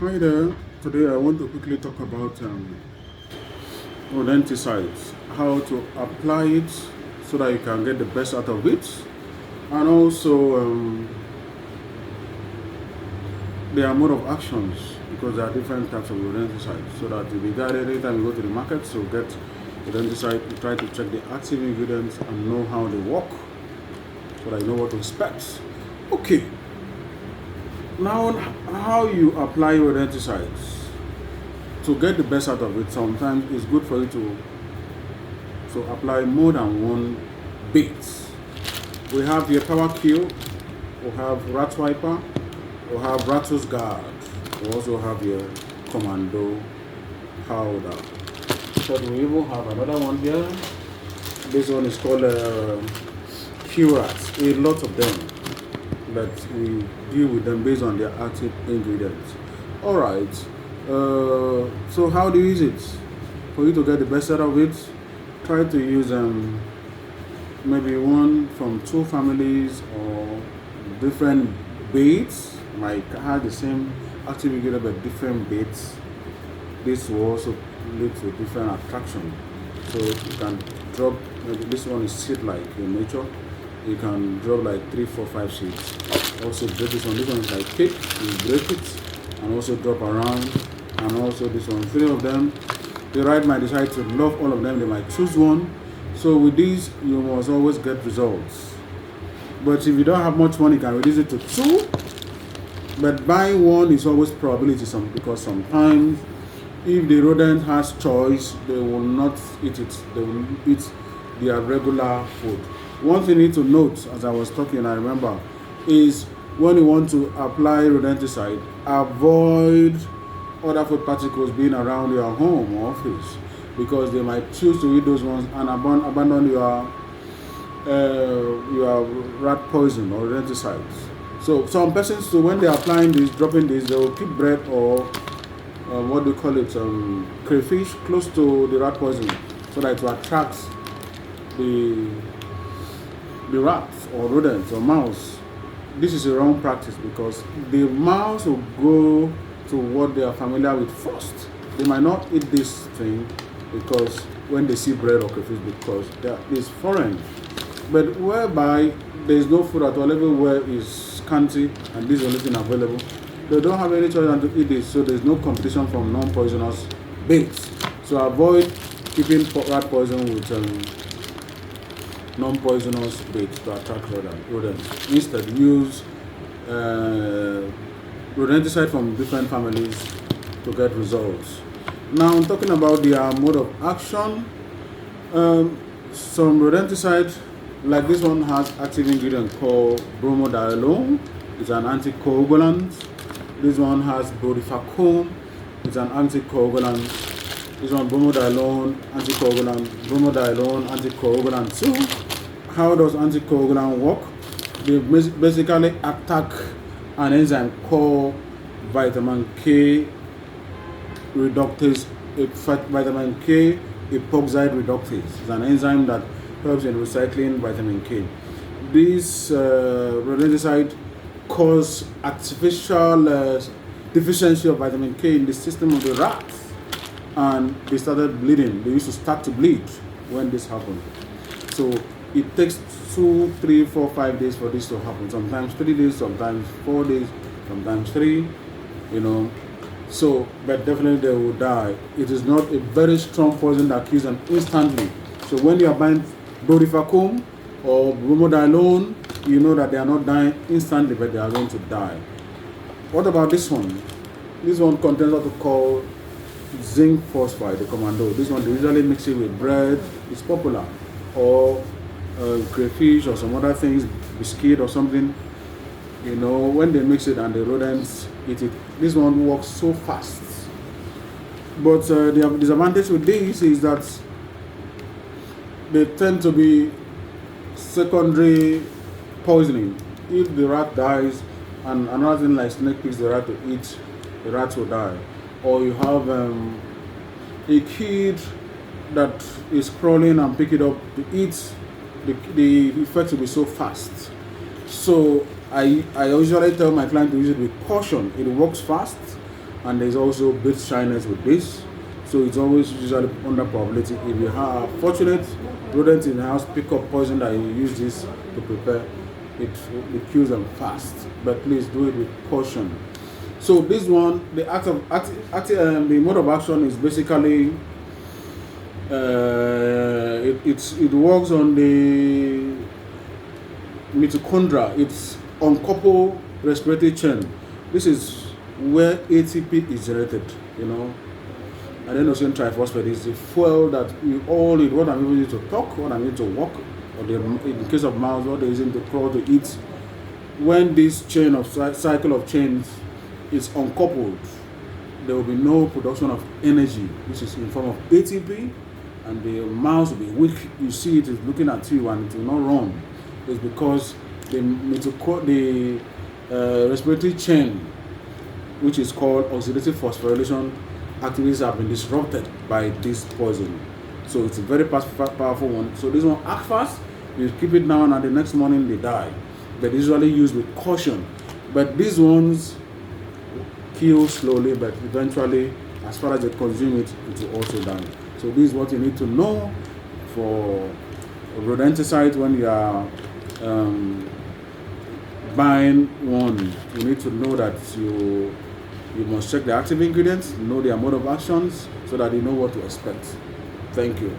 Hi there. Today I want to quickly talk about rodenticides, how to apply it so that you can get the best out of it, and also their mode of actions because there are different types of rodenticides. So that if you got it anytime you go to the market, so get rodenticide, you try to check the active ingredients and know how they work, so that you know what to expect. Okay. Now, how you apply rodenticides to get the best out of it? Sometimes it's good for you to apply more than one bait. We have here power kill, we have rat wiper, we have rattles guard, we also have here commando powder. So we even have another one here. This one is called curats. A lot of them, but we deal with them based on their active ingredients. All right. So how do you use it? For you to get the best out of it, try to use maybe one from two families or different baits. Might have the same active ingredient but different baits. This will also lead to different attraction. So you can drop. Maybe this one is seed like in nature. You can drop like 3, 4, 5 seeds. Also break this one. This one is like cake. You break it and also drop around. And also this one, 3 of them. The right might decide to love all of them. They might choose one. So with these, you must always get results. But if you don't have much money, you can reduce it to 2. But buying one is always probability, because sometimes if the rodent has choice, they will not eat it. They will eat their regular food. One thing you need to note, as I was talking, I remember, is when you want to apply rodenticide, avoid other food particles being around your home or office, because they might choose to eat those ones and abandon your rat poison or rodenticides. So some persons, so when they are applying this, dropping this, they will keep bread or what do you call it, crayfish close to the rat poison, so that it will attract the rats or rodents or mouse. This is a wrong practice, because the mouse will go to what they are familiar with first. They might not eat this thing because when they see bread or crayfish, because it's foreign. But whereby there is no food at all, everywhere is scanty and this is the only thing available, they don't have any choice than to eat this. So there's no competition from non-poisonous baits. So avoid keeping rat poison with non-poisonous baits to attract rodents. Instead, use rodenticide from different families to get results. Now, I'm talking about their mode of action. Some rodenticide, like this one, has active ingredient called bromodiolone. It's an anticoagulant. This one has brodifacoum. It's an anticoagulant. This one, bromodiolone, anticoagulant, bromodiolone, anticoagulant 2. How does anticoagulant work? They basically attack an enzyme called vitamin K reductase, vitamin K epoxide reductase. It's an enzyme that helps in recycling vitamin K. This rodenticide cause artificial deficiency of vitamin K in the system of the rats, and they started bleeding. They used to start to bleed when this happened. So it takes 2, 3, 4, 5 days for this to happen. Sometimes 3 days, sometimes 4 days, sometimes 3. So, but definitely they will die. It is not a very strong poison that kills them instantly. So when you are buying brodifacoum or bromodiolone, you know that they are not dying instantly, but they are going to die. What about this one? This one contains what we call zinc phosphide, the commando. This one, they usually mix it with bread. It's popular. Or crayfish or some other things, biscuit or something. When they mix it and the rodents eat it, this one works so fast. But the disadvantage with this is that they tend to be secondary poisoning. If the rat dies and another thing like snake picks the rat to eat, the rat will die. Or you have a kid that is crawling and pick it up to eat, the effect will be so fast. So I usually tell my client to use it with caution. It works fast, and there's also bit shyness with this. So it's always usually under probability. If you are fortunate, rodents in the house pick up poison that you use this to prepare, it kills them fast. But please do it with caution. So this one, the the mode of action is basically it works on the mitochondria. It's uncoupled respiratory chain. This is where ATP is generated, and then also triphosphate is the fuel that we all need. What I'm using to talk, what I'm using to walk, or in case of mouse, what they're using to crawl, to eat. When this chain of cycle of chains is uncoupled, there will be no production of energy, which is in form of ATP, and the mouse will be weak. You see it is looking at you and it will not run. It's because the respiratory chain, which is called oxidative phosphorylation, activities have been disrupted by this poison. So it's a very powerful one. So this one act fast, you keep it down, and the next morning they die. They're usually used with caution. But these ones kill slowly, but eventually, as far as they consume it, it will also die. So this is what you need to know for rodenticide when you are buying one. You need to know that you must check the active ingredients, know their mode of actions, so that you know what to expect. Thank you.